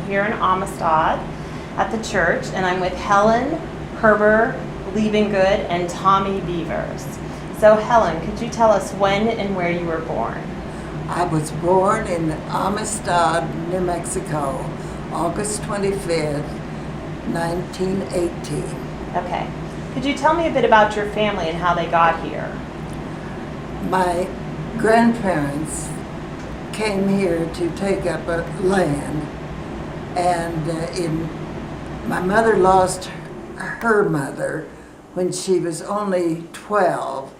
here in Amistad at the church, and I'm with Helen, Herbert, Liebengood, and Tommye Beavers. So Helen, could you tell us when and where you were born? I was born in Amistad, New Mexico, August 25th, 1918. Okay. Could you tell me a bit about your family and how they got here? My grandparents came here to take up land, and my mother lost her mother when she was only 12,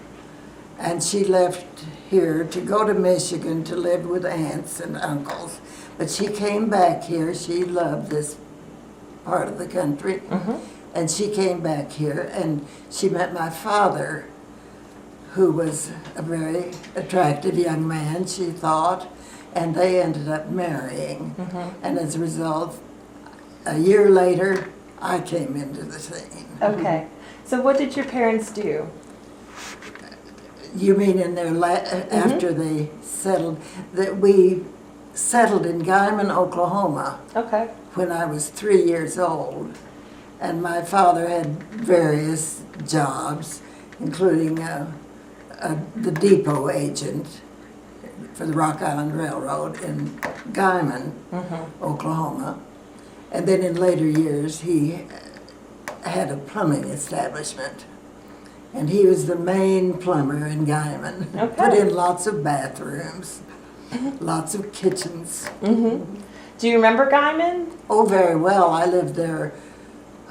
and she left here to go to Michigan to live with aunts and uncles. But she came back here. She loved this part of the country. And she came back here, and she met my father, who was a very attractive young man, she thought, and they ended up marrying. And as a result, a year later, I came into the scene. Okay. So what did your parents do? You mean in their after they settled? That we settled in Guyman, Oklahoma. Okay. When I was 3 years old. And my father had various jobs, including the depot agent for the Rock Island Railroad in Guyman, Oklahoma. And then in later years, he had a plumbing establishment. And he was the main plumber in Guyman. Okay. Put in lots of bathrooms, lots of kitchens. Do you remember Guyman? Oh, very well. I lived there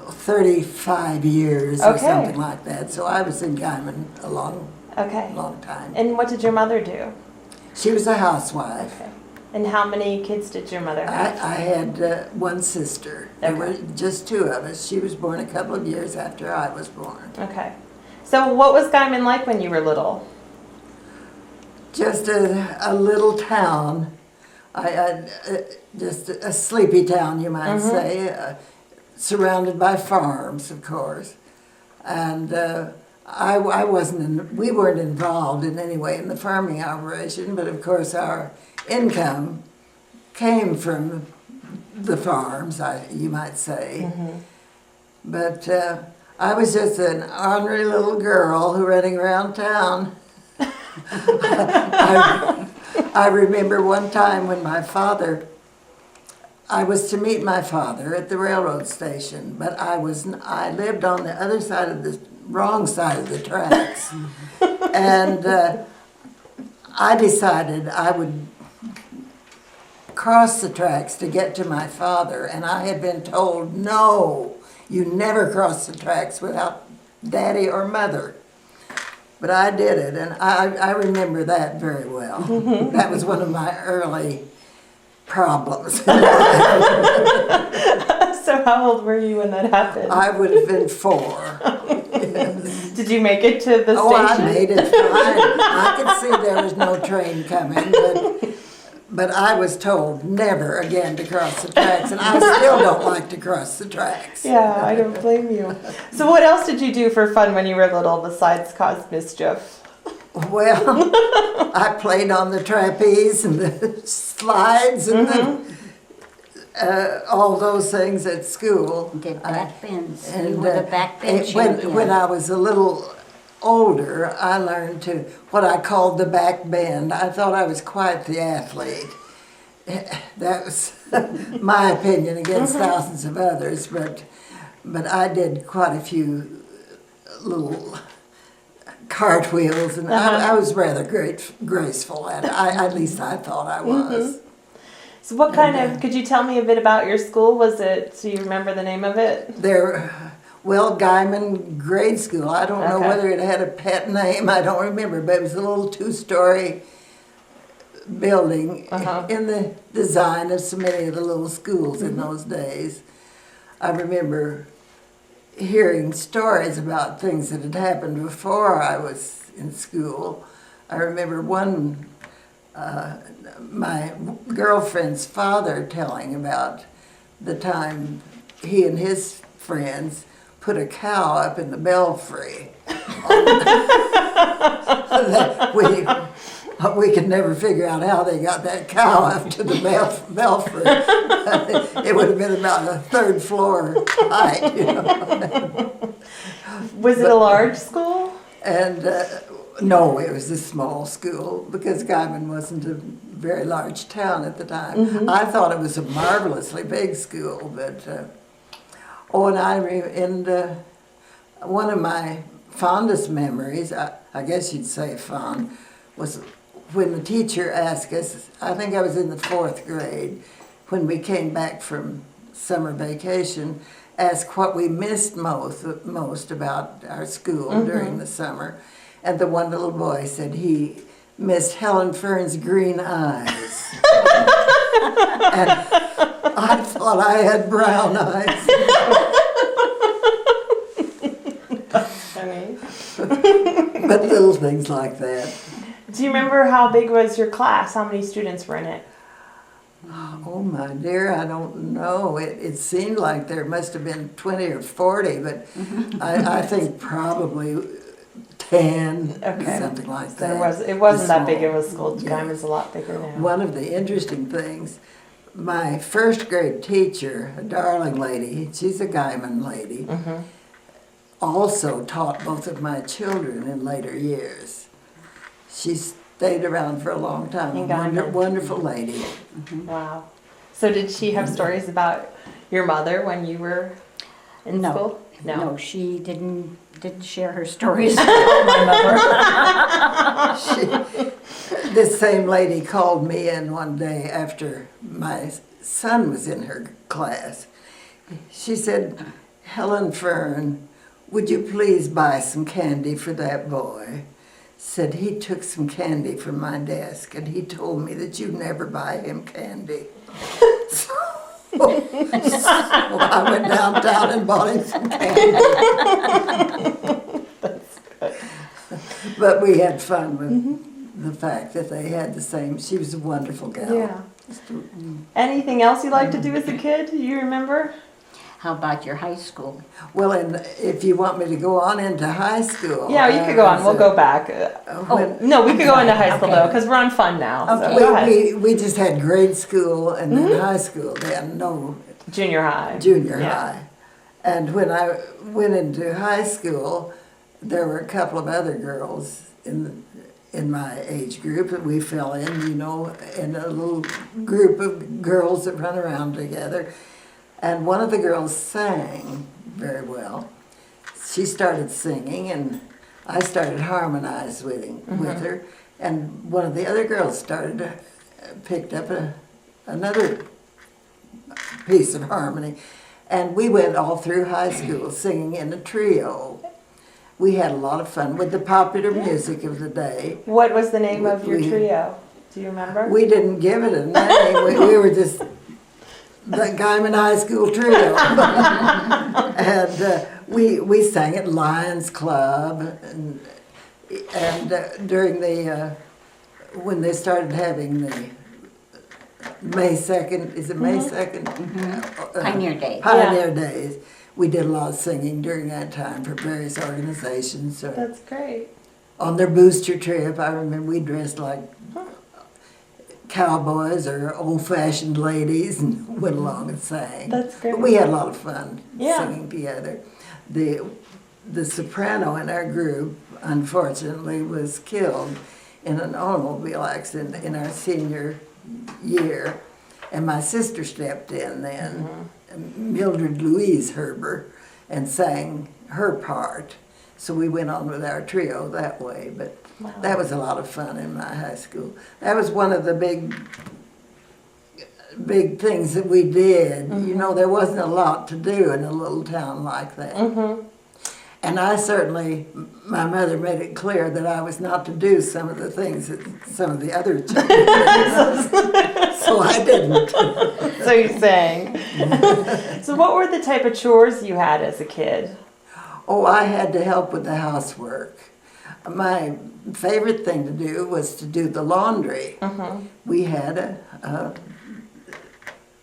35 years or something like that. So I was in Guyman a long time. And what did your mother do? She was a housewife. Okay. And how many kids did your mother have? I had one sister. There were just two of us. She was born a couple of years after I was born. Okay. So what was Guyman like when you were little? Just a little town. Just a sleepy town, you might say. Surrounded by farms, of course, and we weren't involved in any way in the farming operation, but of course our income came from the farms, you might say. But I was just an ornery little girl who running around town. I remember one time when I was to meet my father at the railroad station, but I lived on the other side of the wrong side of the tracks. And I decided I would cross the tracks to get to my father, and I had been told, no, you never cross the tracks without daddy or mother. But I did it, and I remember that very well. That was one of my early problems. So how old were you when that happened? I would have been 4. Yes. Did you make it to the station? Oh, I made it fine. I could see there was no train coming, but I was told never again to cross the tracks, and I still don't like to cross the tracks. Yeah, I don't blame you. So what else did you do for fun when you were little besides cause mischief? Well, I played on the trapeze and the slides and all those things at school. Did backbends. And You were the backbench champion. when I was a little older, I learned what I called the back bend. I thought I was quite the athlete. That was my opinion against thousands of others, but I did quite a few little cartwheels, and I was rather graceful at it. At least I thought I was. So what could you tell me a bit about your school? Do you remember the name of it? Guyman Grade School. I don't know whether it had a pet name. I don't remember, but it was a little 2-story building in the design of so many of the little schools in those days. I remember hearing stories about things that had happened before I was in school. I remember my girlfriend's father telling about the time he and his friends put a cow up in the belfry. We could never figure out how they got that cow up to the belfry. It would have been about a third floor height, you know. Was it a large school? And no, it was a small school because Guyman wasn't a very large town at the time. Mm-hmm. I thought it was a marvelously big school, but one of my fondest memories, I guess you'd say fond, was when the teacher asked us, I think I was in the 4th grade, when we came back from summer vacation, asked what we missed most about our school during the summer. And the one little boy said he missed Helen Fern's green eyes. And I thought I had brown eyes. Funny. But little things like that. Do you remember how big was your class? How many students were in it? Oh my dear, I don't know. It seemed like there must have been 20 or 40, but I think probably 10, Okay. something like that. It wasn't that Small. big of a school. Yeah. Guyman's a lot bigger now. One of the interesting things, my 1st grade teacher, a darling lady, she's a Guyman lady, also taught both of my children in later years. She stayed around for a long time. In Guyman. Wonderful lady. Wow. So did she have stories about your mother when you were in No. school? No, she didn't share her stories with my mother. This same lady called me in one day after my son was in her class. She said, Helen Fern, would you please buy some candy for that boy? Said he took some candy from my desk and he told me that you never buy him candy. So I went downtown and bought him some candy. But we had fun with the fact that they had the same. She was a wonderful gal. Yeah. Anything else you liked to do as a kid? Do you remember? How about your high school? Well, and if you want me to go on into high school. Yeah, you could go on. We'll go back. No, we could go into high school Okay. though, because we're on fun now. So Okay. go ahead. We just had grade school and then high school. They had no Junior high. junior Yeah. high. And when I went into high school, there were a couple of other girls in my age group that we fell in, you know, in a little group of girls that run around together. And one of the girls sang very well. She started singing, and I started harmonizing with her. And one of the other girls picked up another piece of harmony. And we went all through high school singing in a trio. We had a lot of fun with the popular music of the day. What was the name of your trio? Do you remember? We didn't give it a name. We were just the Guyman High School Trio. And we sang at Lions Club. And during when they started having the May 2nd, is it May 2nd? Pioneer Day. Pioneer Days. We did a lot of singing during that time for various organizations. That's great. On their booster trip, I remember we dressed like cowboys or old-fashioned ladies and went along and sang. That's great. But we had a lot of fun Yeah. singing together. The soprano in our group, unfortunately, was killed in an automobile accident in our senior year, and my sister stepped in then, Mildred Louise Herber, and sang her part. So we went on with our trio that way, but that was a lot of fun in my high school. That was one of the big things that we did. You know, there wasn't a lot to do in a little town like that. And my mother made it clear that I was not to do some of the things that some of the other children did. So I didn't. So you sang. So what were the type of chores you had as a kid? Oh, I had to help with the housework. My favorite thing to do was to do the laundry. We had a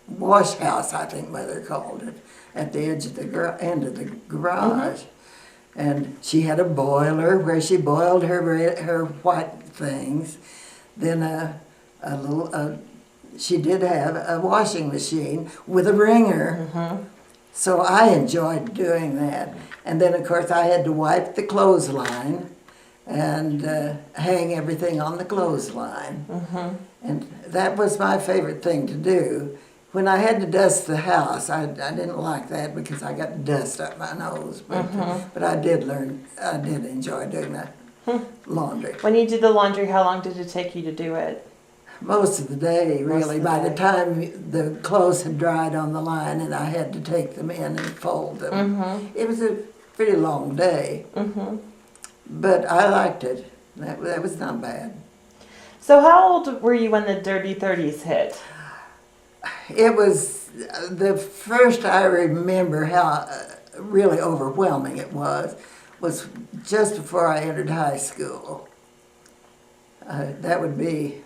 wash house, I think Mother called it, at the edge of the end of the garage. And she had a boiler where she boiled her white things. then she did have a washing machine with a wringer. So I enjoyed doing that. And then, of course, I had to wipe the clothesline and hang everything on the clothesline. And that was my favorite thing to do. When I had to dust the house, I didn't like that because I got dust up my nose. But I did enjoy doing that laundry. When you did the laundry, how long did it take you to do it? Most of the day, really. of the By day. the time the clothes had dried on the line and I had to take them in and fold them, it was a pretty long day. But I liked it. That was not bad. So how old were you when the Dirty 30s hit? It was the first I remember how really overwhelming it was just before I entered high school. That would be,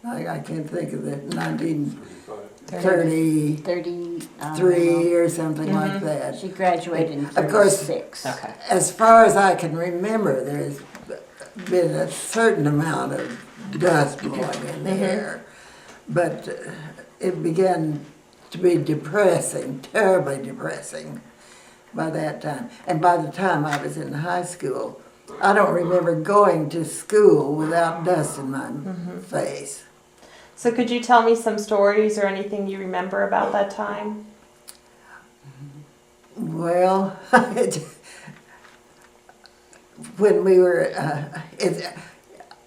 I can't think of it, 1933 30. or something like that. She graduated in Of course, 36. Okay. As far as I can remember, there's been a certain amount of dust blowing in the air, but it began to be depressing, terribly depressing by that time. And by the time I was in high school, I don't remember going to school without dust in my face. So could you tell me some stories or anything you remember about that time? Well, when we were,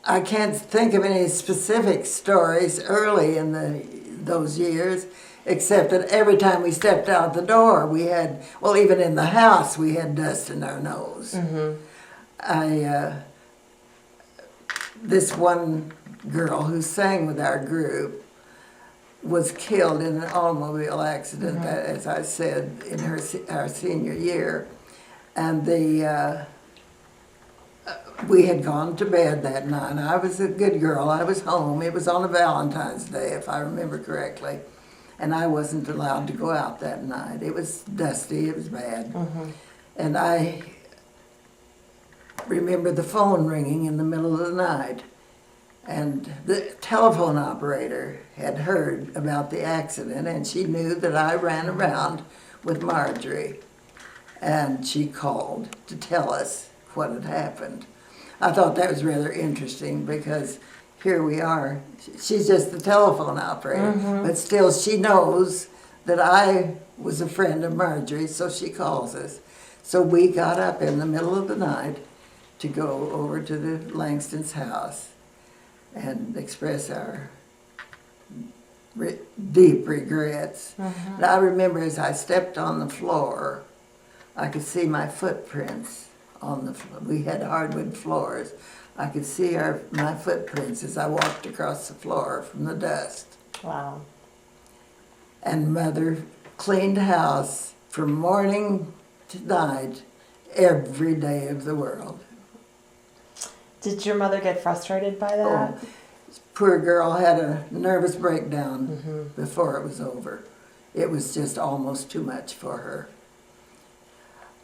I can't think of any specific stories early in those years, except that every time we stepped out the door, we had, well, even in the house, we had dust in our nose. This one girl who sang with our group was killed in an automobile accident, as I said, in our senior year. And we had gone to bed that night. I was a good girl. I was home. It was on a Valentine's Day, if I remember correctly. And I wasn't allowed to go out that night. It was dusty. It was bad. And I remember the phone ringing in the middle of the night. And the telephone operator had heard about the accident, and she knew that I ran around with Marjorie. And she called to tell us what had happened. I thought that was rather interesting because here we are. She's just the telephone operator, but still she knows that I was a friend of Marjorie, so she calls us. So we got up in the middle of the night to go over to the Langston's house and express our deep regrets. And I remember as I stepped on the floor, I could see my footprints on the floor. We had hardwood floors. I could see my footprints as I walked across the floor from the dust. Wow. And Mother cleaned house from morning to night every day of the world. Did your mother get frustrated by that? Oh, poor girl had a nervous breakdown before it was over. It was just almost too much for her.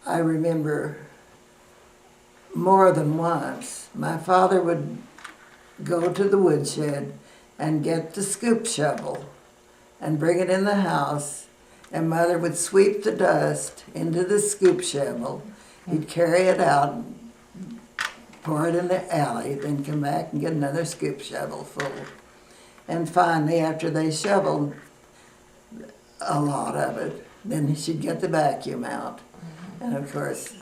I remember more than once, my father would go to the woodshed and get the scoop shovel and bring it in the house, and Mother would sweep the dust into the scoop shovel. He'd carry it out, pour it in the alley, then come back and get another scoop shovel full. And finally, after they shoveled a lot of it, then she'd get the vacuum out. And of course,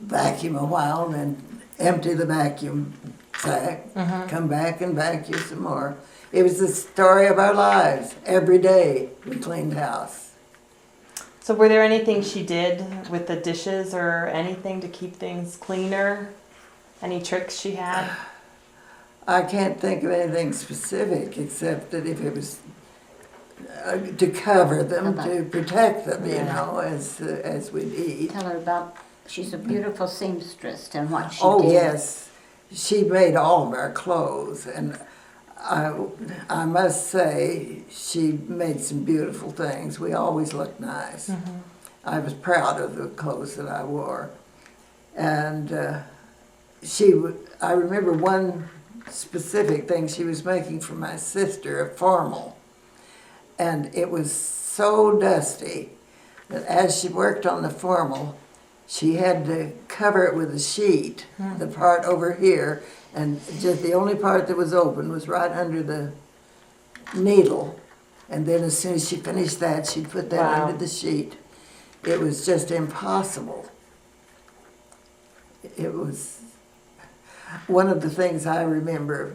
vacuum a while, then empty the vacuum sack, come back and vacuum some more. It was the story of our lives. Every day we cleaned house. So were there anything she did with the dishes or anything to keep things cleaner? Any tricks she had? I can't think of anything specific except that if it was to cover them, to protect them, you know, as we'd eat. Tell her about, she's a beautiful seamstress and what she Oh, did. yes. She made all of our clothes, and I must say she made some beautiful things. We always looked nice. I was proud of the clothes that I wore. And I remember one specific thing she was making for my sister, a formal. And it was so dusty that as she worked on the formal, she had to cover it with a sheet, the part over here, and just the only part that was open was right under the needle. And then as soon as she finished that, she'd put that Wow. under the sheet. It was just impossible. It was one of the things I remember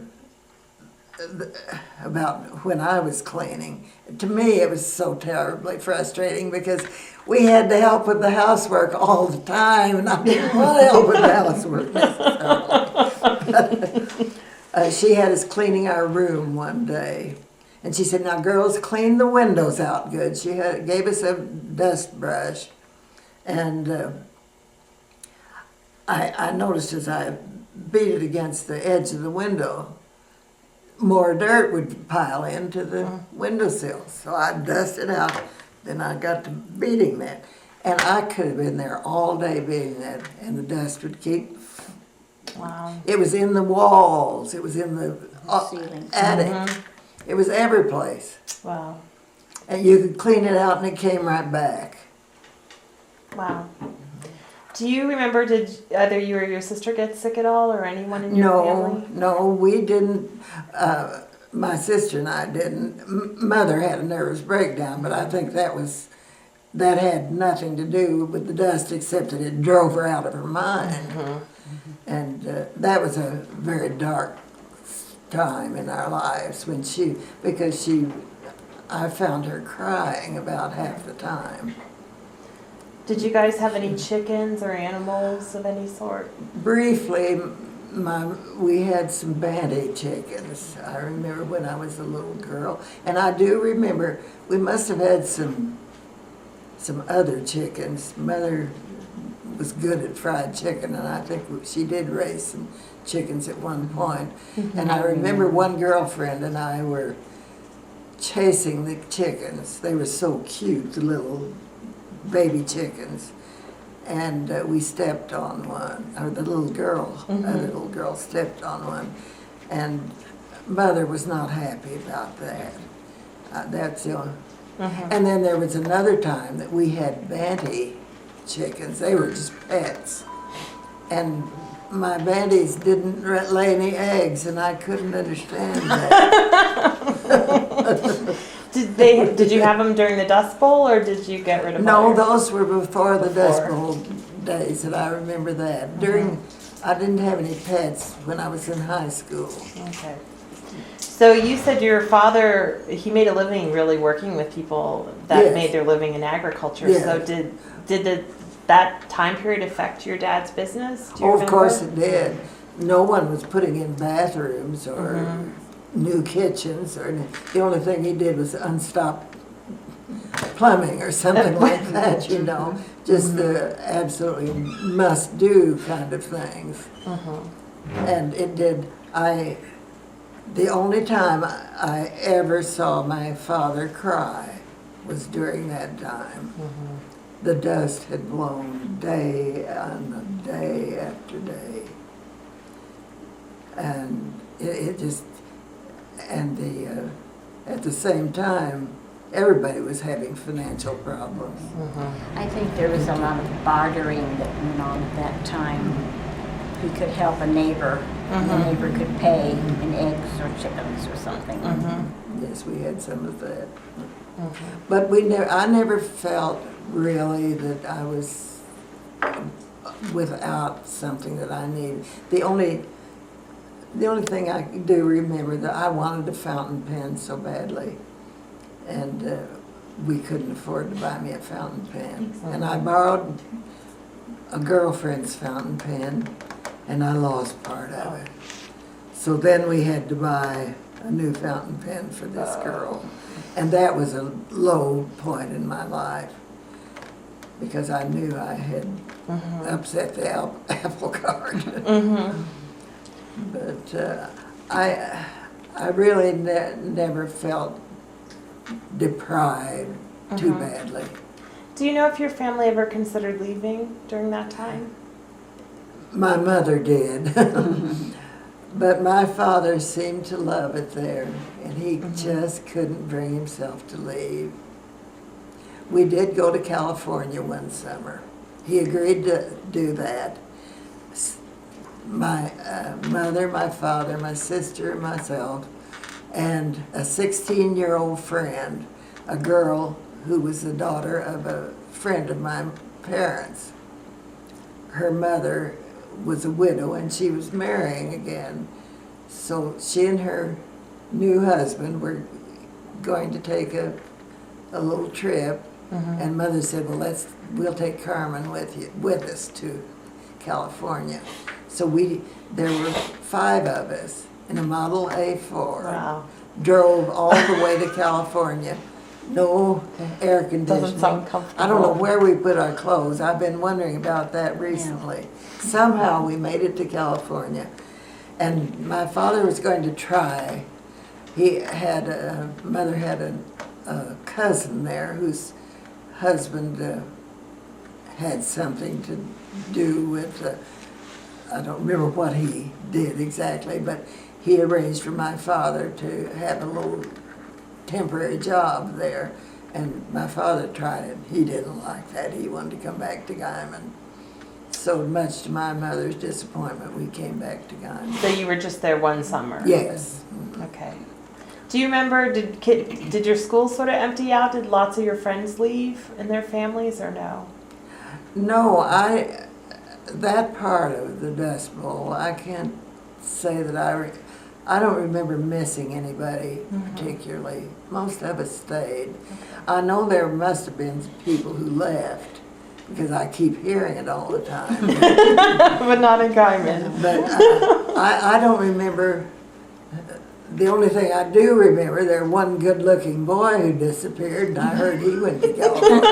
about when I was cleaning. To me, it was so terribly frustrating because we had to help with the housework all the time, and I didn't want to help with the housework necessarily. She had us cleaning our room one day, and she said, "Now, girls, clean the windows out good." She gave us a dust brush, and I noticed as I beat it against the edge of the window, more dirt would pile into the windowsill. So I dusted out, then I got to beating that. And I could have been there all day beating that, and the dust would keep. Wow. It was in the walls, it was in the Ceiling. attic, it was every place. Wow. And you could clean it out and it came right back. Wow. Do you remember, did either you or your sister get sick at all, or anyone in your family? No, we didn't. My sister and I didn't. Mother had a nervous breakdown, but I think that had nothing to do with the dust, except that it drove her out of her mind. And that was a very dark time in our lives because I found her crying about half the time. Did you guys have any chickens or animals of any sort? Briefly, we had some banty chickens. I remember when I was a little girl, and I do remember we must have had some other chickens. Mother was good at fried chicken, and I think she did raise some chickens at one point. And I remember one girlfriend and I were chasing the chickens. They were so cute, the little baby chickens, and we stepped on one, or the little girl, other little girl stepped on one, and Mother was not happy about that. That's the only. And then there was another time that we had banty chickens. They were just pets, and my banties didn't lay any eggs, and I couldn't understand that. Did you have them during the Dust Bowl, or did you get rid of No, all your- those were before the Dust Bowl days, and I remember that. I didn't have any pets when I was in high school. Okay. So you said your father, he made a living really working with people that Yes. made their living in agriculture. Yes. So did that time period affect your dad's business? Do you Oh, of remember? course it did. No one was putting in bathrooms or new kitchens, or the only thing he did was unstop plumbing or something like that, just the absolutely must-do kind of things. And it did. The only time I ever saw my father cry was during that time. The dust had blown day on day after day, and it just. And at the same time, everybody was having financial problems. I think there was a lot of bartering that went on at that time. He could help a neighbor, and the neighbor could pay in eggs or chickens or something. Yes, we had some of that. But I never felt really that I was without something that I needed. The only thing I do remember that I wanted a fountain pen so badly, and we couldn't afford to buy me a fountain pen. And I borrowed a girlfriend's fountain pen, and I lost part of it. So then we had to buy a new fountain pen for this girl. And that was a low point in my life, because I knew I had upset the apple cart. But I really never felt deprived too badly. Do you know if your family ever considered leaving during that time? My mother did. But my father seemed to love it there, and he just couldn't bring himself to leave. We did go to California one summer. He agreed to do that. My mother, my father, my sister, myself, and a 16-year-old friend, a girl who was the daughter of a friend of my parents. Her mother was a widow and she was marrying again. So she and her new husband were going to take a little trip. And Mother said, well, we'll take Carmen with us to California. So there were 5 of us in a Model A4. Wow. Drove all the way to California. No air conditioning. Doesn't sound comfortable. I don't know where we put our clothes. I've been wondering about that recently. Somehow we made it to California. And my father was going to try. Mother had a cousin there whose husband had something to do with, I don't remember what he did exactly, but he arranged for my father to have a little temporary job there. And my father tried it. He didn't like that. He wanted to come back to Guyman. So much to my mother's disappointment, we came back to Guyman. So you were just there one summer? Yes. Okay. Do you remember, did your school sort of empty out? Did lots of your friends leave and their families, or no? No, that part of the Dust Bowl, I can't say that I don't remember missing anybody particularly. Most of us stayed. I know there must have been people who left because I keep hearing it all the time. But not in Guyman. But I don't remember. The only thing I do remember, there was one good-looking boy who disappeared, and I heard he went to California.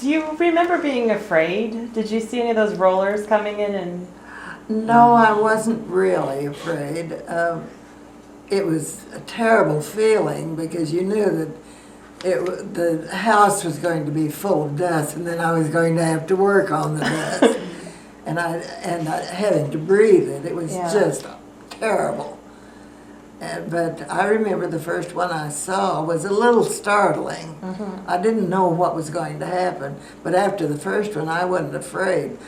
Do you remember being afraid? Did you see any of those rollers coming in and? No, I wasn't really afraid. It was a terrible feeling because you knew that the house was going to be full of dust, and then I was going to have to work on the dust. And I having to breathe it. It was just terrible. But I remember the first one I saw was a little startling. I didn't know what was going to happen. But after the first one, I wasn't afraid.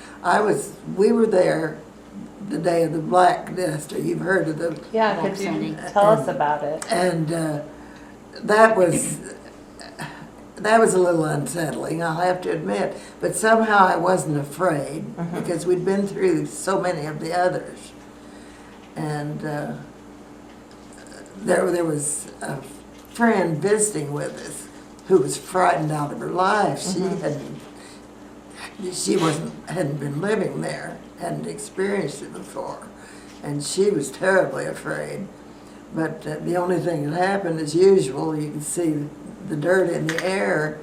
We were there the day of the black dust. You've heard of the... Yeah, could you tell us about it? And that was a little unsettling, I'll have to admit. But somehow I wasn't afraid because we'd been through so many of the others. And there was a friend visiting with us who was frightened out of her life. She hadn't been living there, hadn't experienced it before, and she was terribly afraid. But the only thing that happened, as usual, you can see the dirt in the air.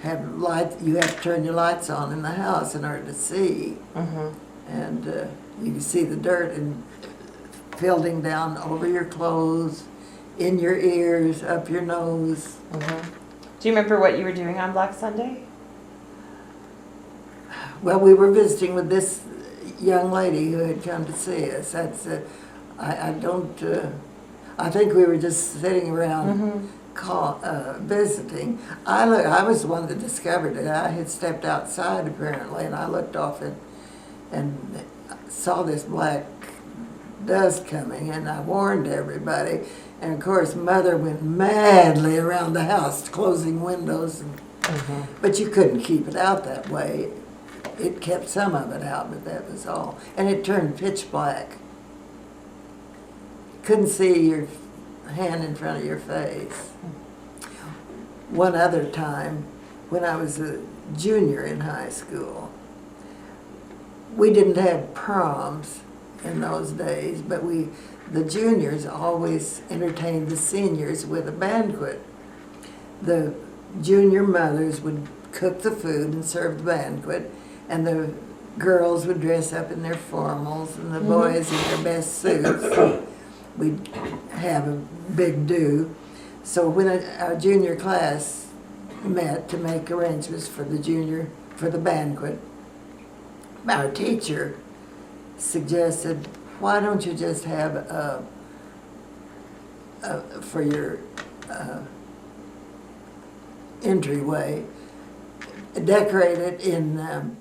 You have to turn your lights on in the house in order to see, and you can see the dirt and filtering down over your clothes, in your ears, up your nose. Do you remember what you were doing on Black Sunday? Well, we were visiting with this young lady who had come to see us. I think we were just sitting around visiting. I was the one that discovered it. I had stepped outside apparently, and I looked off and saw this black dust coming, and I warned everybody. And of course, Mother went madly around the house, closing windows. But you couldn't keep it out that way. It kept some of it out, but that was all. And it turned pitch black. Couldn't see your hand in front of your face. One other time, when I was a junior in high school, we didn't have proms in those days, but the juniors always entertained the seniors with a banquet. The junior mothers would cook the food and serve the banquet, and the girls would dress up in their formals, and the boys in their best suits. We'd have a big do. So when our junior class met to make arrangements for the banquet, our teacher suggested, why don't you just have for your entryway, decorate it in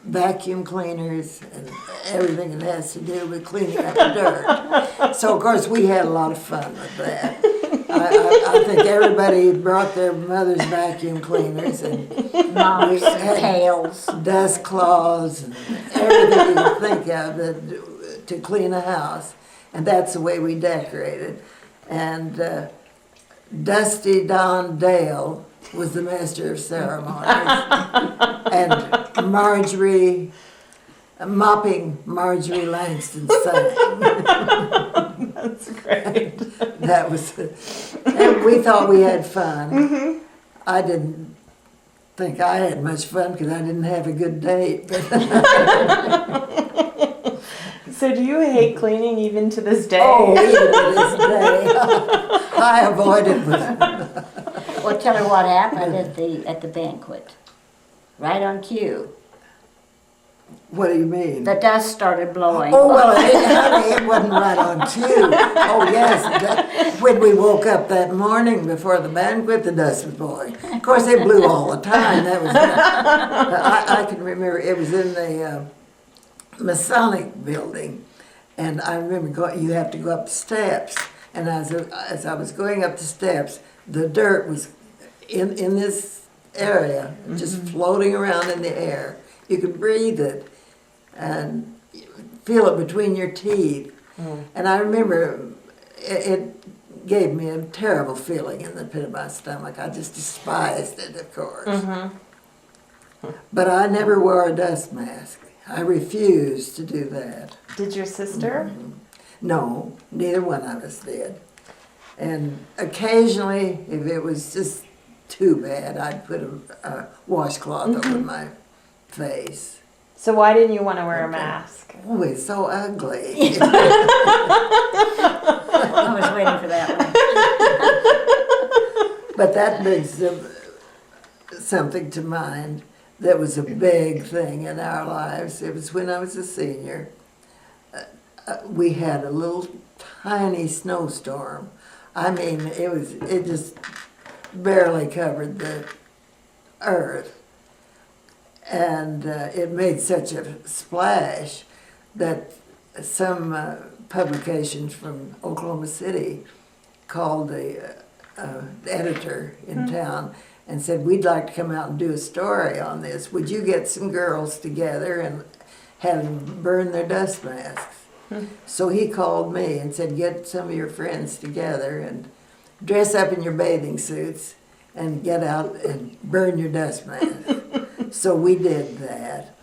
vacuum cleaners and everything that has to do with cleaning up the dirt. So of course we had a lot of fun with that. I think everybody brought their mother's vacuum cleaners and Mops and had pails. dust cloths and everything you can think of to clean a house. And that's the way we decorated. And Dusty Don Dale was the master of ceremonies. And mopping Marjorie Langston sang. That's great. That was, and we thought we had fun. Mm-hmm. I didn't think I had much fun because I didn't have a good date. So do you hate cleaning even to this day? Oh, even to this day, I avoided it. Well, tell her what happened at the banquet. Right on cue. What do you mean? The dust started blowing. Oh, well, honey, it wasn't right on cue. Oh, yes. When we woke up that morning before the banquet, the dust was blowing. Of course, it blew all the time. That was. I can remember it was in the Masonic building, and I remember you have to go up the steps. And as I was going up the steps, the dirt was in this area, just floating around in the air. You could breathe it and feel it between your teeth. And I remember it gave me a terrible feeling in the pit of my stomach. I just despised it, of course. But I never wore a dust mask. I refused to do that. Did your sister? No, neither one of us did. And occasionally, if it was just too bad, I'd put a washcloth over my face. So why didn't you want to wear a mask? Oh, it's so ugly. I was waiting for that one. But that brings something to mind that was a big thing in our lives. It was when I was a senior. We had a little tiny snowstorm. I mean, it just barely covered the earth. And it made such a splash that some publications from Oklahoma City called the editor in town and said, we'd like to come out and do a story on this. Would you get some girls together and have them burn their dust masks? So he called me and said, get some of your friends together and dress up in your bathing suits and get out and burn your dust mask. So we did that.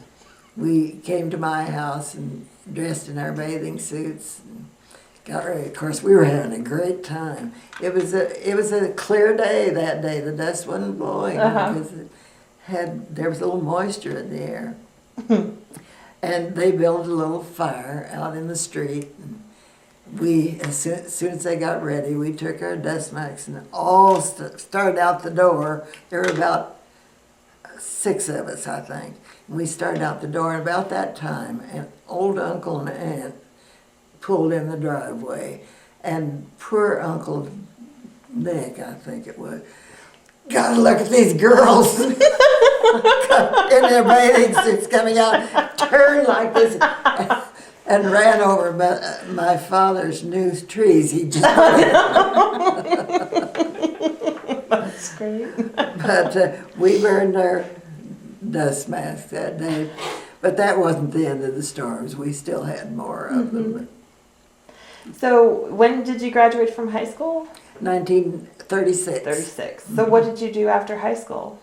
We came to my house and dressed in our bathing suits and got ready. Of course, we were having a great time. It was a clear day that day. The dust wasn't blowing because there was a little moisture in the air. And they built a little fire out in the street. And we, as soon as they got ready, we took our dust masks and all started out the door. There were about 6 of us, I think. And we started out the door, and about that time, an old uncle and aunt pulled in the driveway, and poor Uncle Nick, I think it was, gotta look at these girls in their bathing suits coming out, turned like this, and ran over my father's new trees he just That's great. But we burned our dust masks that day. But that wasn't the end of the storms. We still had more of them. So when did you graduate from high school? 1936. 36. So what did you do after high school?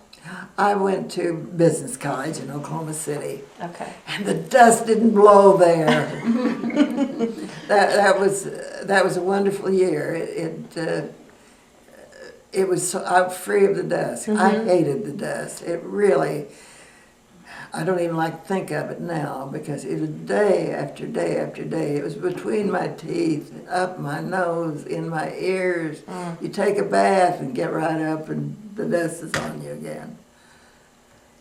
I went to business college in Oklahoma City. Okay. And the dust didn't blow there. that was a wonderful year. It was so free of the dust. I hated the dust. It really, I don't even like to think of it now because it was day after day after day. It was between my teeth, up my nose, in my ears. You take a bath and get right up and the dust is on you again.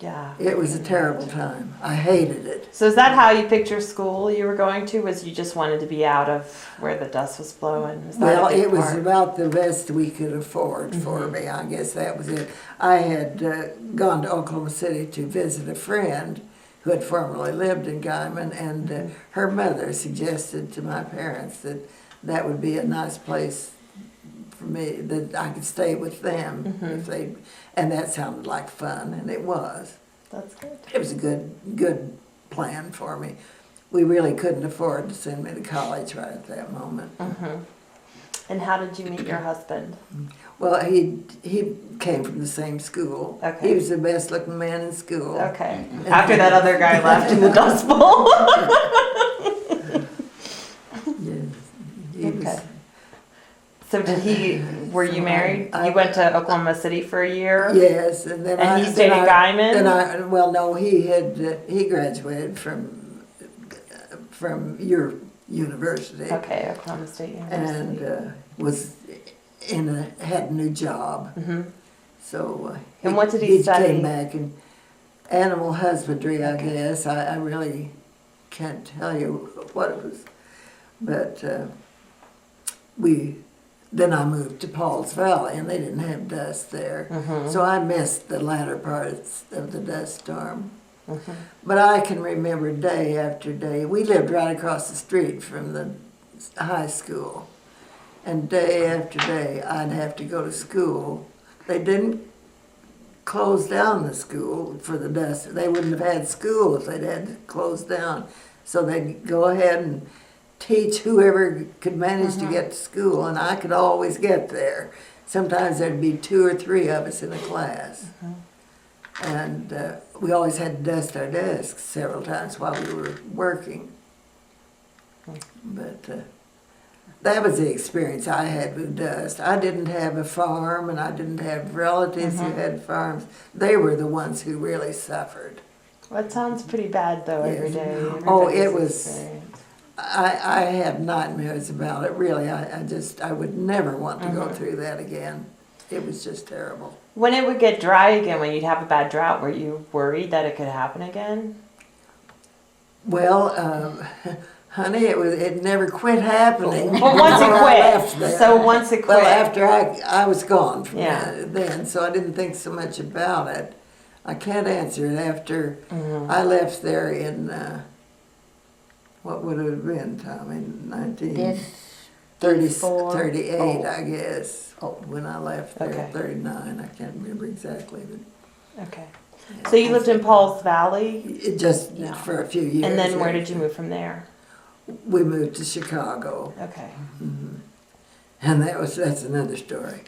Yeah. It was a terrible time. I hated it. So is that how you picked your school you were going to? Was you just wanted to be out of where the dust was blowing? Was that Well, a big it was part? about the best we could afford for me. I guess that was it. I had gone to Oklahoma City to visit a friend who had formerly lived in Guyman, and her mother suggested to my parents that that would be a nice place for me, that I could stay with them if they, and that sounded like fun, and it was. That's good. It was a good plan for me. We really couldn't afford to send me to college right at that moment. And how did you meet your husband? Well, he came from the same school. Okay. He was the best looking man in school. Okay. After that other guy left in the Dust Bowl. Yes, he was. Okay. So were you married? I- You went to Oklahoma City for a year? Yes, and then And he stayed at Guyman? Well, no, he graduated from your university. Okay, Oklahoma State University. And was had a new job. So And what did he study? Came back in animal husbandry, I guess. I really can't tell you what it was, but then I moved to Paul's Valley, and they didn't have dust there, so I missed the latter parts of the dust storm. But I can remember day after day. We lived right across the street from the high school. And day after day, I'd have to go to school. They didn't close down the school for the dust. They wouldn't have had school if they'd had to close down. So they'd go ahead and teach whoever could manage to get to school, and I could always get there. Sometimes there'd be 2 or 3 of us in a class. And we always had to dust our desks several times while we were working. But that was the experience I had with dust. I didn't have a farm, and I didn't have relatives who had farms. They were the ones who really suffered. Well, that sounds pretty bad, though, every Yes. day. Oh, Everybody's it was. experience. I have nightmares about it. Really, I would never want to go through that again. It was just terrible. When it would get dry again, when you'd have a bad drought, were you worried that it could happen again? Well, honey, it never quit happening. Well, once it before I left quit. there. So once it quit. Well, after I was gone from Yeah. then, so I didn't think so much about it. I can't answer it after I left there in, what would it have been, Tom, in 1938, I guess, when I left there, Okay. 39, I can't remember exactly, but Okay. So you lived in Paul's Valley, it just Yeah. for a few years. and then where did you move from there? We moved to Chicago, Okay. and that's another story.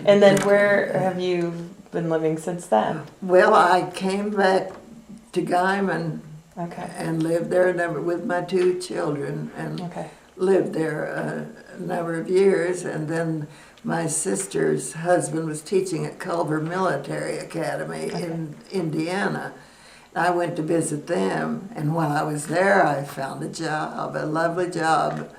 And then where have you been living since then? Well, I came back to Guyman Okay. and lived there with my 2 children, and Okay. lived there a number of years. And then my sister's husband was teaching at Culver Military Academy in Indiana. I went to visit them, and while I was there, I found a job, a lovely job,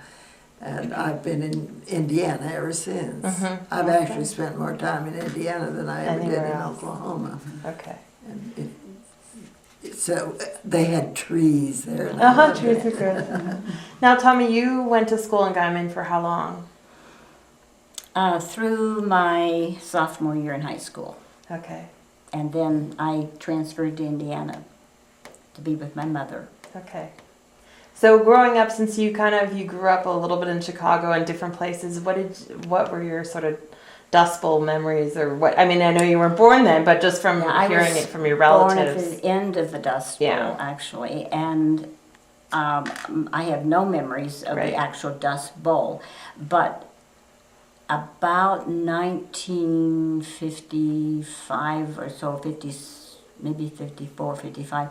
and I've been in Indiana ever since. I've actually spent more time in Indiana than I ever did Anywhere in else. Oklahoma. Okay. And so they had trees there. And I loved Trees it. are good. Now, Tommye, you went to school in Guyman for how long? Through my sophomore year in high school. Okay. And then I transferred to Indiana to be with my mother. Okay. So growing up, since you grew up a little bit in Chicago and different places, what were your sort of Dust Bowl memories, or what? I mean, I know you weren't born then, but just from Yeah, I hearing was it from your Born relatives. at the end of the Dust Bowl, Yeah. actually, and I have no memories of Right. the actual Dust Bowl, but about 1955 or so, 50, maybe 54, 55,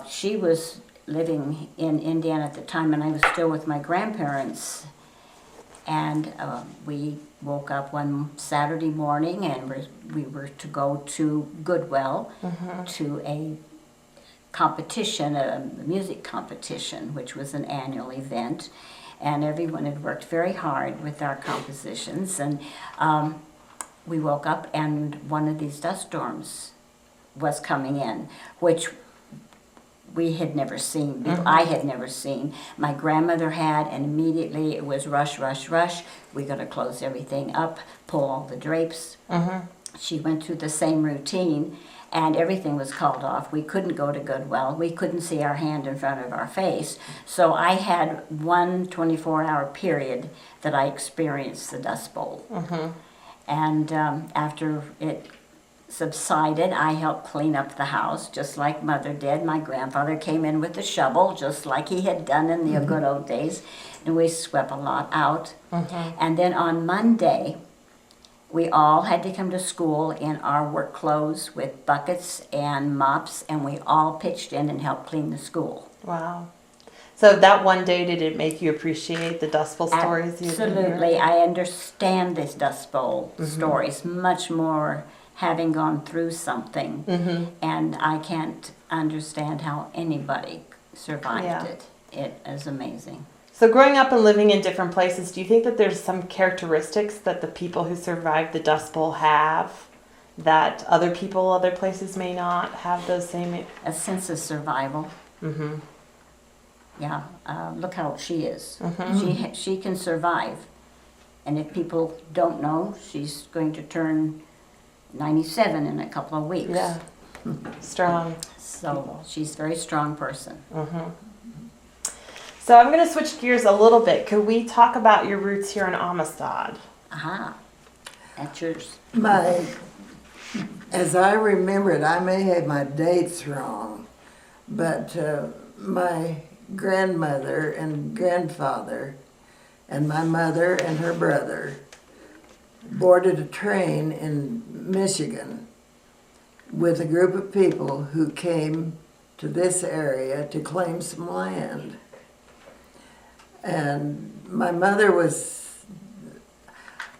she was living in Indiana at the time, and I was still with my grandparents. And we woke up one Saturday morning, and we were to go to Goodwell to a competition, a music competition, which was an annual event. And everyone had worked very hard with our compositions. And we woke up and one of these dust storms was coming in, which we had never seen. I had never seen. My grandmother had, and immediately it was rush, rush, rush. We got to close everything up, pull all the drapes. She went through the same routine, and everything was called off. We couldn't go to Goodwill. We couldn't see our hand in front of our face. So I had one 24-hour period that I experienced the Dust Bowl. And after it subsided, I helped clean up the house, just like Mother did. My grandfather came in with a shovel, just like he had done in the good old days, and we swept a lot out. And then on Monday, we all had to come to school in our work clothes with buckets and mops, and we all pitched in and helped clean the school. Wow. So that one day, did it make you appreciate the Dust Bowl stories? Absolutely. I understand these Dust Bowl stories much more having gone through something, and I can't understand how anybody survived it. It is amazing. So growing up and living in different places, do you think that there's some characteristics that the people who survived the Dust Bowl have that other people, other places may not have those same? A sense of survival. Yeah, look how old she is. She can survive. And if people don't know, she's going to turn 97 in a couple of weeks. Yeah, strong. So she's a very strong person. So I'm going to switch gears a little bit. Could we talk about your roots here in Amistad? Aha, that's yours. As I remember it, I may have my dates wrong, but my grandmother and grandfather and my mother and her brother boarded a train in Michigan with a group of people who came to this area to claim some land. And my mother was,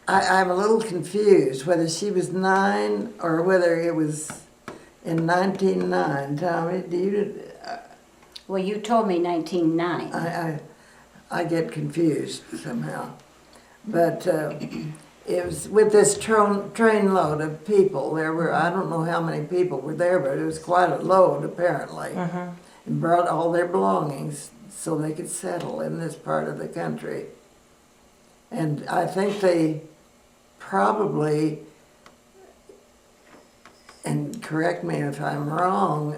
I'm a little confused whether she was 9 or whether it was in 1909. Tommye, do you? Well, you told me 1909. I get confused somehow. But it was with this train load of people. There were, I don't know how many people were there, but it was quite a load apparently. And brought all their belongings so they could settle in this part of the country. And I think they probably, and correct me if I'm wrong,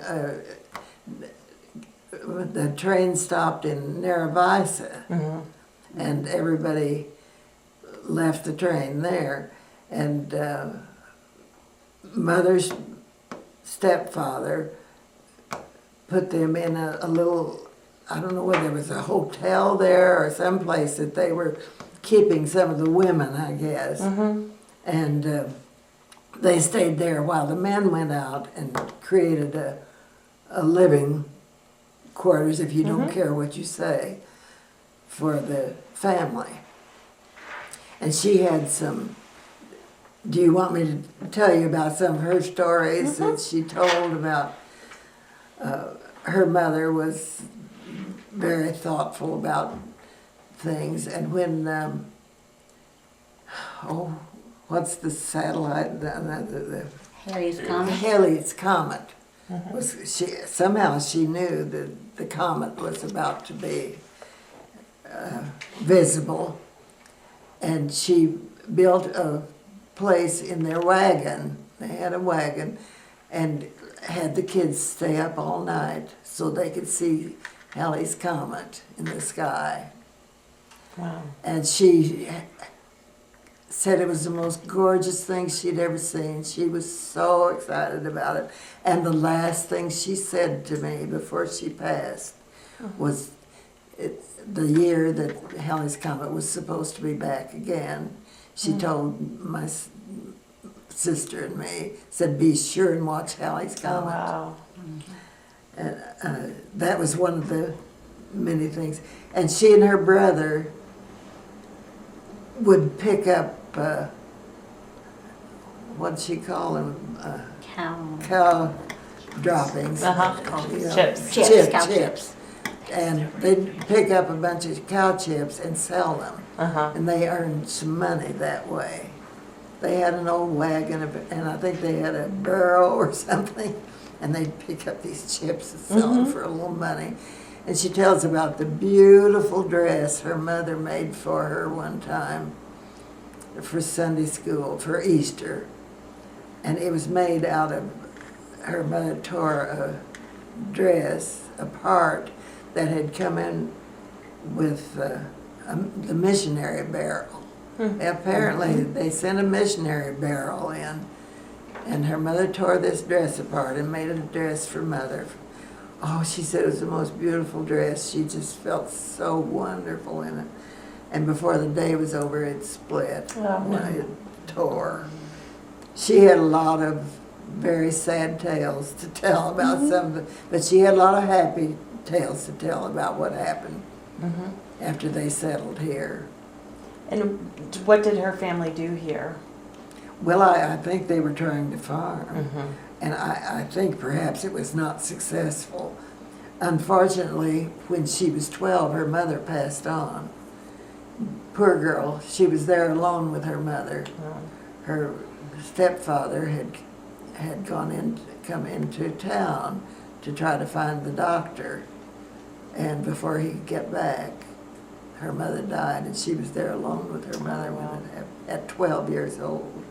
the train stopped in Narragansett, and everybody left the train there. And Mother's stepfather put them in a little, I don't know whether it was a hotel there or someplace that they were keeping some of the women, I guess. And they stayed there while the men went out and created a living quarters, if you don't care what you say, for the family. And she had some, do you want me to tell you about some of her stories that she told about? Her mother was very thoughtful about things, and when, what's the satellite? Halley's Comet. Halley's Comet. Somehow she knew that the comet was about to be visible, and she built a place in their wagon. They had a wagon, and had the kids stay up all night so they could see Halley's Comet in the sky. Wow. And she said it was the most gorgeous thing she'd ever seen. She was so excited about it. And the last thing she said to me before she passed was the year that Halley's Comet was supposed to be back again. She told my sister and me, said, be sure and watch Halley's Comet. Wow. And that was one of the many things. And she and her brother would pick up, what'd she call them? Cow droppings. Chips. Cow chips. And they'd pick up a bunch of cow chips and sell them. And they earned some money that way. they had an old wagon, and I think they had a barrow or something, and they'd pick up these chips and sell them for a little money. And she tells about the beautiful dress her mother made for her one time for Sunday school, for Easter. And it was made out of, her mother tore a dress apart that had come in with the missionary barrel. Apparently, they sent a missionary barrel in, and her mother tore this dress apart and made a dress for Mother. Oh, she said it was the most beautiful dress. She just felt so wonderful in it. And before the day was over, it split. It tore. She had a lot of very sad tales to tell about some of it, but she had a lot of happy tales to tell about what happened after they settled here. And what did her family do here? Well, I think they were trying to farm, and I think perhaps it was not successful. Unfortunately, when she was 12, her mother passed on. Poor girl, she was there alone with her mother. Her stepfather had come into town to try to find the doctor, and before he could get back, her mother died, and she was there alone with her mother at 12 years old.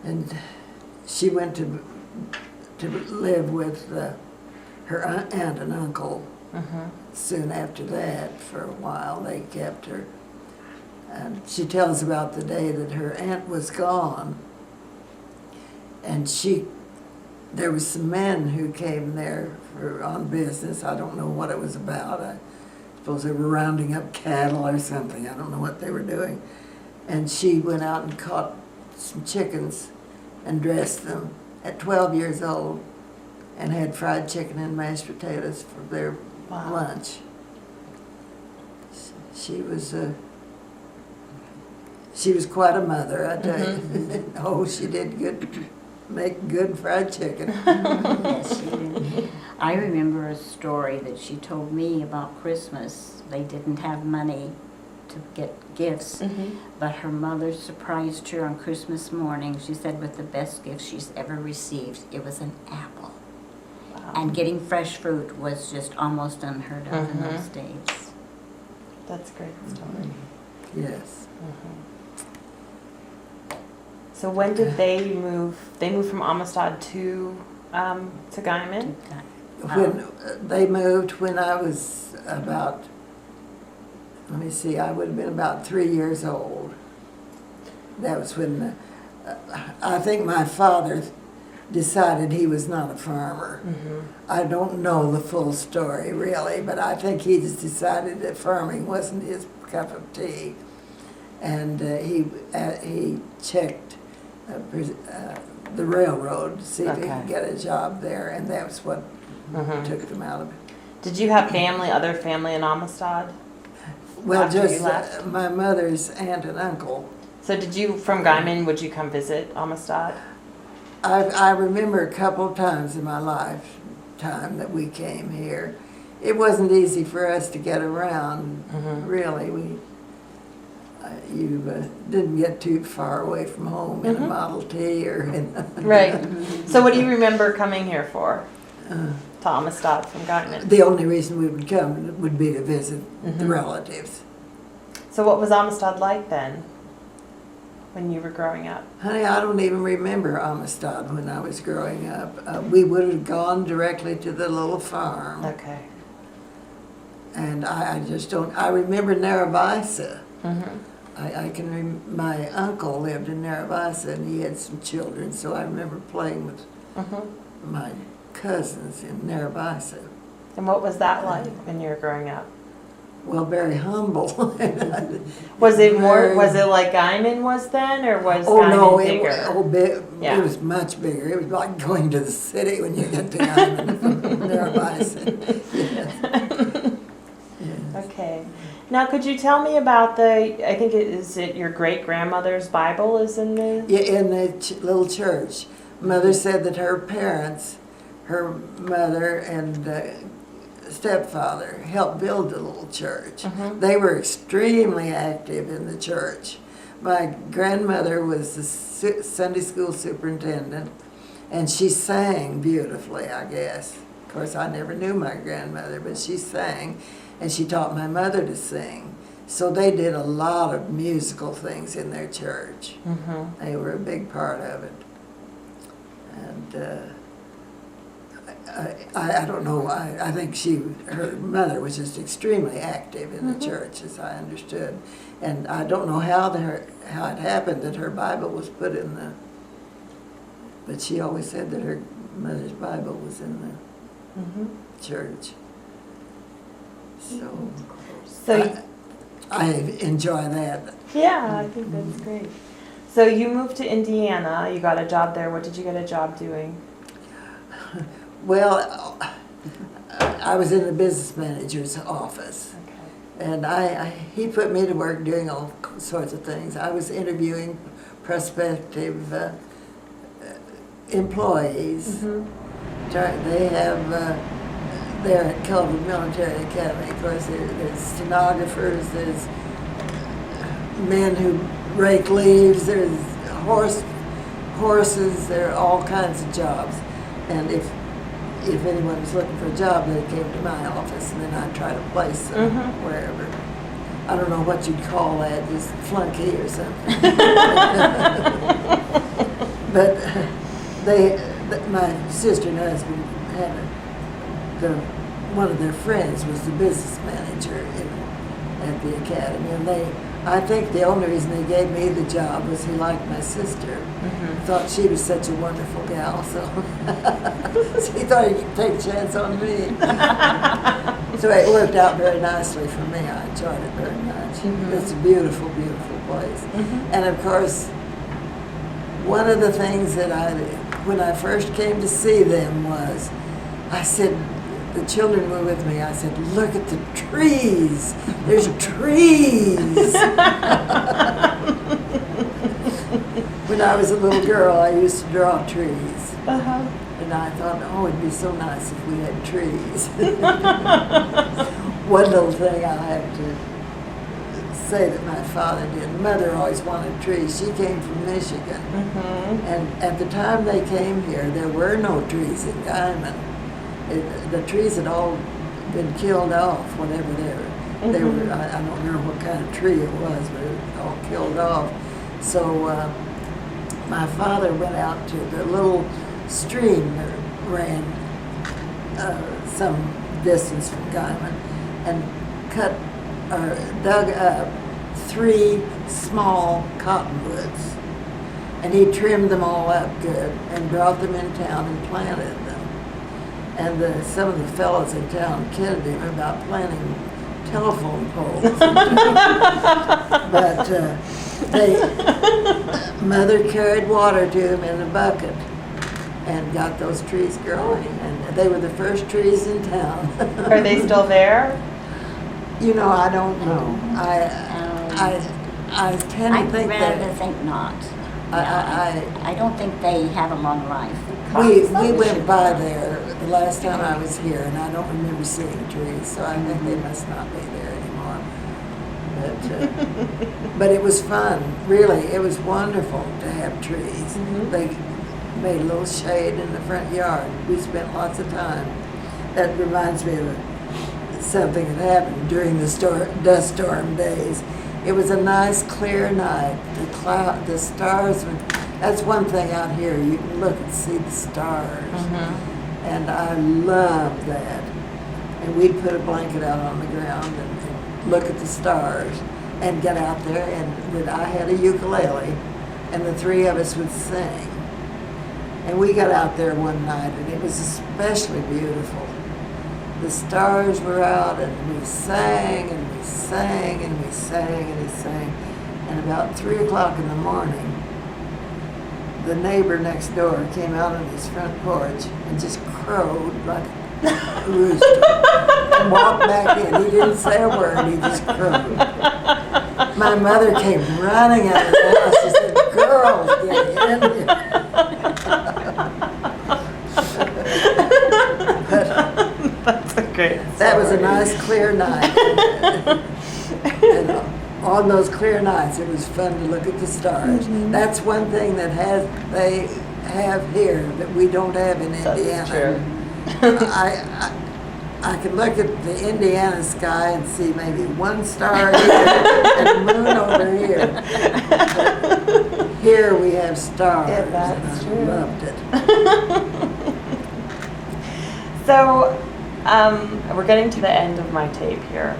And she went to live with her aunt and uncle. Soon after that, for a while, they kept her. And she tells about the day that her aunt was gone, and there was some men who came there on business. I don't know what it was about. I suppose they were rounding up cattle or something. I don't know what they were doing. And she went out and caught some chickens and dressed them at 12 years old, and had fried chicken and mashed potatoes for their lunch. She was quite a mother, I tell you. Oh, she did make good fried chicken. Yes, she did. I remember a story that she told me about Christmas. They didn't have money to get gifts, but her mother surprised her on Christmas morning. She said with the best gift she's ever received. It was an apple. Wow. And getting fresh fruit was just almost unheard of in those days. That's a great story. Yes. So when did they move? They moved from Amistad to Guyman? When they moved, when I was about, let me see, I would have been about 3 years old. That was when I think my father decided he was not a farmer. I don't know the full story really, but I think he just decided that farming wasn't his cup of tea, and he checked the railroad to see if he could get a job there, and that was what took them out of it. Did you have other family in Amistad? Well, after you just left? My mother's aunt and uncle. So did you, from Guyman, would you come visit Amistad? I remember a couple of times in my lifetime that we came here. It wasn't easy for us to get around, really. You didn't get too far away from home in a Model T or in Right. So what do you remember coming here for? To Amistad from Guyman? The only reason we would come would be to visit the relatives. So what was Amistad like then, when you were growing up? Honey, I don't even remember Amistad when I was growing up. We would have gone directly to the little farm. Okay. And I just don't, I remember Narrabisa. My uncle lived in Narrabisa, and he had some children, so I remember playing with my cousins in Narrabisa. And what was that like when you were growing up? Well, very humble. Was it like Guyman was then, or was Guyman bigger? It was much bigger. It was like going to the city when you get to Guyman from Narrabisa. Yes. Okay. Now, could you tell me about I think is it your great-grandmother's Bible is in the... Yeah, in the little church. Mother said that her parents, her mother and stepfather, helped build the little church. They were extremely active in the church. My grandmother was the Sunday school superintendent, and she sang beautifully, I guess. Of course, I never knew my grandmother, but she sang, and she taught my mother to sing. So they did a lot of musical things in their church. Mm-hmm. They were a big part of it. And I don't know, I think her mother was just extremely active in the church, as I understood. And I don't know how it happened that her Bible was put in but she always said that her mother's Bible was in the church. So I enjoy that. Yeah, I think that's great. So you moved to Indiana. You got a job there. What did you get a job doing? Well, I was in the business manager's office. Okay. And he put me to work doing all sorts of things. I was interviewing prospective employees. They have, there at Culver Military Academy, of course, there's stenographers, there's men who rake leaves, there's horses, there are all kinds of jobs. And if anyone was looking for a job, they came to my office, and then I'd try to place them wherever. I don't know what you'd call that, just flunky or something. But my sister and husband had one of their friends was the business manager at the academy, and I think the only reason they gave me the job was he liked my sister. Thought she was such a wonderful gal, so he thought he could take a chance on me. So it worked out very nicely for me. I enjoyed it very much. It's a beautiful, beautiful place. And of course, one of the things that when I first came to see them was, I said, the children were with me, I said, look at the trees. There's trees. When I was a little girl, I used to draw trees. And I thought, oh, it'd be so nice if we had trees. One little thing I have to say that my father did. Mother always wanted trees. She came from Michigan. And at the time they came here, there were no trees in Guyman. The trees had all been killed off, whatever they were. I don't remember what kind of tree it was, but it was all killed off. So my father went out to the little stream that ran some distance from Guyman and dug up 3 small cottonwoods. And he trimmed them all up good and brought them in town and planted them. And some of the fellows in town kidded him about planting telephone poles. But Mother carried water to him in a bucket and got those trees growing. And they were the first trees in town. Are they still there? You know, I don't know. I tend to think that. I'd rather think not. I don't think they have a long life. We went by there the last time I was here, and I don't remember seeing trees, so I think they must not be there anymore. But it was fun, really. It was wonderful to have trees. They made a little shade in the front yard. We spent lots of time. That reminds me of something that happened during the dust storm days. It was a nice, clear night. The stars were. That's one thing out here. You can look and see the stars. And I love that. And we'd put a blanket out on the ground and look at the stars and get out there. And I had a ukulele, and the 3 of us would sing. And we got out there one night, and it was especially beautiful. The stars were out, and we sang, and we sang, and we sang, and we sang. And about 3 o'clock in the morning, the neighbor next door came out on his front porch and just crowed like a rooster and walked back in. He didn't say a word, he just crowed. My mother came running out of the house. She said, girls, get in here. That's a great story. That was a nice, clear night. You know. on those clear nights, it was fun to look at the stars. That's one thing that they have here that we don't have in Indiana. That's true. I can look at the Indiana sky and see maybe one star here and a moon over here. But here we have stars. Yeah, that's and I true. loved it. So, we're getting to the end of my tape here.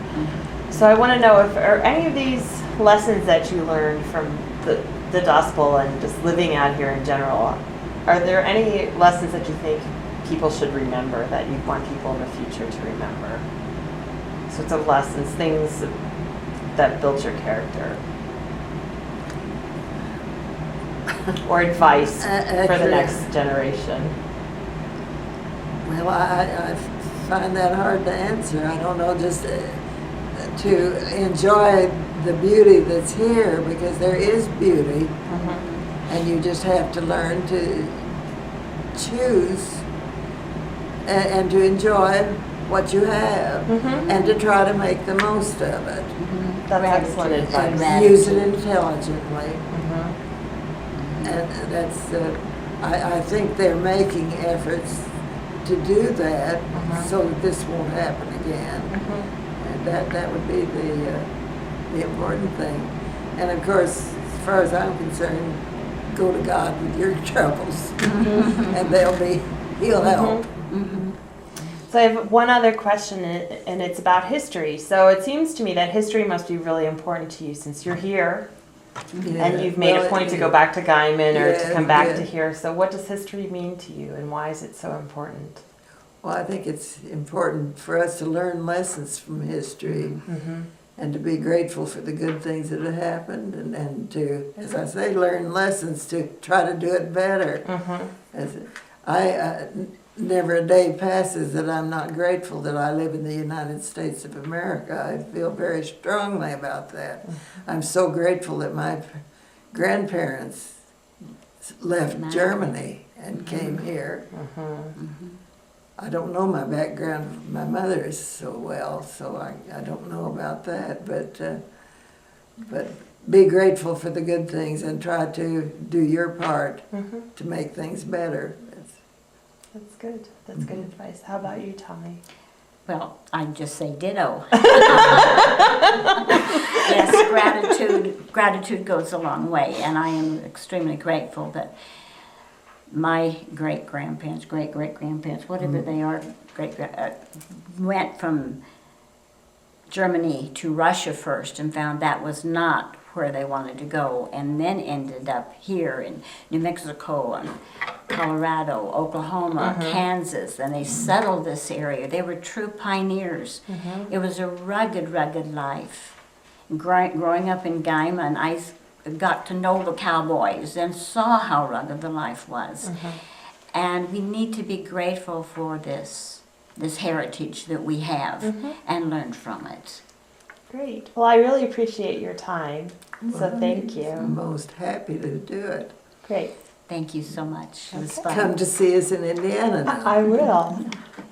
So I want to know if are any of these lessons that you learned from the gospel and just living out here in general, are there any lessons that you think people should remember that you want people in the future to remember? Sorts of lessons, things that built your character. Or advice for the next generation. Well, I find that hard to answer. I don't know, just to enjoy the beauty that's here, because there is beauty, and you just have to learn to choose and to enjoy what you have, and to try to make the most of it. That's excellent advice. And use it intelligently. And that's, I think they're making efforts to do that so that this won't happen again. And that would be the important thing. And of course, as far as I'm concerned, go to God with your troubles, and He'll help. So I have one other question, and it's about history. So it seems to me that history must be really important to you since you're here, and you've made a point to go back to Guyman or to come back to here. So what does history mean to you, and why is it so important? Well, I think it's important for us to learn lessons from history, and to be grateful for the good things that have happened, and to, as I say, learn lessons to try to do it better. Never a day passes that I'm not grateful that I live in the United States of America. I feel very strongly about that. I'm so grateful that my grandparents left Germany and came here. I don't know my background, my mother is so well, so I don't know about that, but be grateful for the good things and try to do your part to make things better. That's good. That's good advice. How about you, Tommye? Well, I'd just say ditto. Yes, gratitude goes a long way, and I am extremely grateful that my great-grandparents, great-great-grandparents, whatever they are, went from Germany to Russia first and found that was not where they wanted to go, and then ended up here in New Mexico and Colorado, Oklahoma, Kansas, and they settled this area. They were true pioneers. It was a rugged, rugged life. Growing up in Guyman, I got to know the cowboys and saw how rugged the life was. And we need to be grateful for this heritage that we have and learn from it. Great. Well, I really appreciate your time. So thank you. I'm most happy to do it. Great. Thank you so much. It was fun. Come to see us in Indiana now. I will.